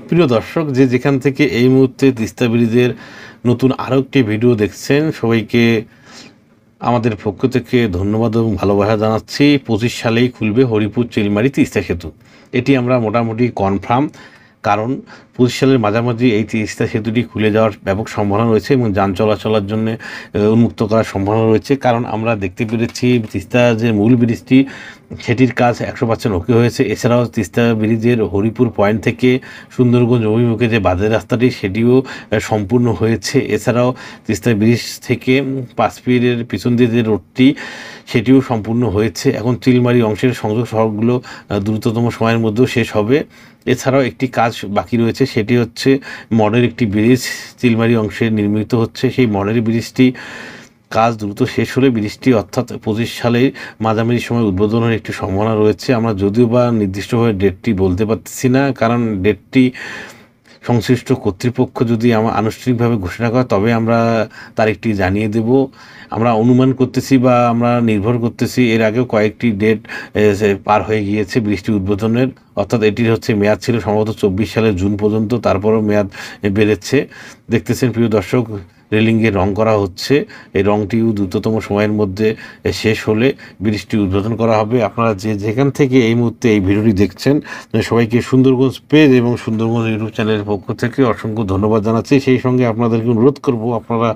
প্রিয় দর্শক, যে যেখান থেকে এই মুহূর্তে তিস্তা ব্রিজের নতুন আরও একটি ভিডিও দেখছেন, সবাইকে আমাদের পক্ষ থেকে ধন্যবাদ এবং ভালোবাসা জানাচ্ছি। 25 সালেই খুলবে হরিপুর চিলমারি তিস্তা সেতু। এটি আমরা মোটামুটি কনফার্ম, কারণ 25 সালের মাঝামাঝি এই তিস্তা সেতুটি খুলে যাওয়ার ব্যাপক সম্ভাবনা রয়েছে এবং যান চলাচলের জন্য উন্মুক্ত করার সম্ভাবনা রয়েছে। কারণ আমরা দেখতে পেরেছি তিস্তা যে মূল ব্রিজটি সেটির কাজ 100% ওকে হয়েছে। এছাড়াও তিস্তা ব্রিজের হরিপুর পয়েন্ট থেকে সুন্দরগঞ্জ অভিমুখে যে বাজার রাস্তাটি সেটিও সম্পূর্ণ হয়েছে। এছাড়াও তিস্তা ব্রিজ থেকে পাঁচপিরের পিছন দিয়ে যে রোডটি সেটিও সম্পূর্ণ হয়েছে। এখন চিলমারি অংশের সংযোগ সড়কগুলো দ্রুততম সময়ের মধ্যেও শেষ হবে। এছাড়াও একটি কাজ বাকি রয়েছে, সেটি হচ্ছে মডেল একটি ব্রিজ চিলমারি অংশে নির্মিত হচ্ছে। সেই মডেল ব্রিজটি কাজ দ্রুত শেষ হলে ব্রিজটি অর্থাৎ 25 সালে মাঝামাঝি সময় উদ্বোধনের একটি সম্ভাবনা রয়েছে। আমরা যদিও বা নির্দিষ্টভাবে ডেটটি বলতে পারতেছি না, কারণ ডেটটি সংশ্লিষ্ট কর্তৃপক্ষ যদি আনুষ্ঠানিকভাবে ঘোষণা করে তবে আমরা তারিখটি জানিয়ে দেব। আমরা অনুমান করতেছি বা আমরা নির্ভর করতেছি, এর আগেও কয়েকটি ডেট পার হয়ে গিয়েছে বৃষ্টি উদ্বোধনের, অর্থাৎ এটির হচ্ছে মেয়াদ ছিল সম্ভবত 24 সালের জুন পর্যন্ত, তারপরও মেয়াদ বেড়েছে। দেখতেছেন প্রিয় দর্শক, রেলিংয়ে রং করা হচ্ছে। এই রংটিও দ্রুততম সময়ের মধ্যে শেষ হলে ব্রিজটি উদ্বোধন করা হবে। আপনারা যে যেখান থেকে এই মুহূর্তে এই ভিডিওটি দেখছেন, সবাইকে সুন্দরগঞ্জ পেজ এবং সুন্দরগঞ্জ ইউটিউব চ্যানেলের পক্ষ থেকে অসংখ্য ধন্যবাদ জানাচ্ছি। সেই সঙ্গে আপনাদেরকে অনুরোধ করব, আপনারা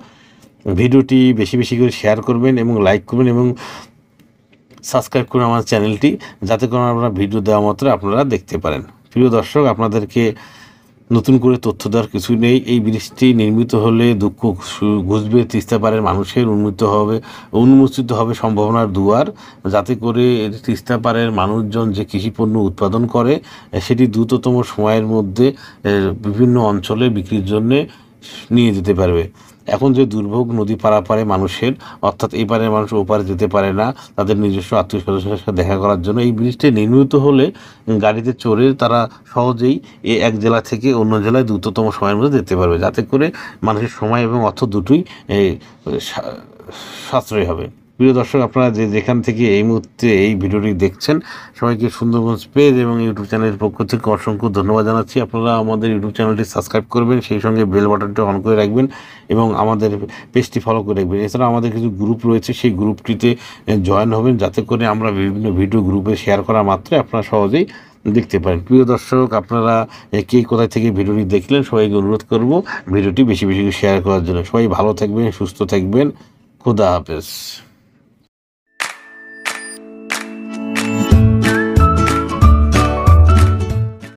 ভিডিওটি বেশি বেশি করে শেয়ার করবেন এবং লাইক করবেন এবং সাবস্ক্রাইব করুন আমার চ্যানেলটি, যাতে করে আপনারা ভিডিও দেওয়া মাত্র আপনারা দেখতে পারেন। প্রিয় দর্শক, আপনাদেরকে নতুন করে তথ্য দেওয়ার কিছু নেই। এই ব্রিজটি নির্মিত হলে দুঃখ ঘুচবে তিস্তা পাড়ের মানুষের, উন্মোচিত হবে সম্ভাবনার দুয়ার, যাতে করে তিস্তা পাড়ের মানুষজন যে কৃষিপণ্য উৎপাদন করে সেটি দ্রুততম সময়ের মধ্যে বিভিন্ন অঞ্চলে বিক্রির জন্যে নিয়ে যেতে পারবে। এখন যে দুর্ভোগ নদী পারাপারে মানুষের, অর্থাৎ এই পারের মানুষ ওপারে যেতে পারে না তাদের নিজস্ব আত্মীয় স্বজনের সাথে দেখা করার জন্য, এই ব্রিজটি নির্মিত হলে গাড়িতে চড়ে তারা সহজেই এক জেলা থেকে অন্য জেলায় দ্রুততম সময়ের মধ্যে যেতে পারবে, যাতে করে মানুষের সময় এবং অর্থ দুটোই সাশ্রয় হবে। প্রিয় দর্শক, আপনারা যে যেখান থেকে এই মুহূর্তে এই ভিডিওটি দেখছেন, সবাইকে সুন্দরগঞ্জ পেজ এবং ইউটিউব চ্যানেলের পক্ষ থেকে অসংখ্য ধন্যবাদ জানাচ্ছি। আপনারা আমাদের ইউটিউব চ্যানেলটি সাবস্ক্রাইব করবেন, সেই সঙ্গে বেল বাটনটি অন করে রাখবেন এবং আমাদের পেজটি ফলো করে রাখবেন। এছাড়া আমাদের কিছু গ্রুপ রয়েছে, সেই গ্রুপটিতে জয়েন হবেন, যাতে করে আমরা বিভিন্ন ভিডিও গ্রুপে শেয়ার করা মাত্রই আপনারা সহজেই দেখতে পারেন। প্রিয় দর্শক, আপনারা কে কোথায় থেকে ভিডিওটি দেখলেন, সবাইকে অনুরোধ করব ভিডিওটি বেশি বেশি শেয়ার করার জন্য। সবাই ভালো থাকবেন, সুস্থ থাকবেন। খুদা হাফেজ।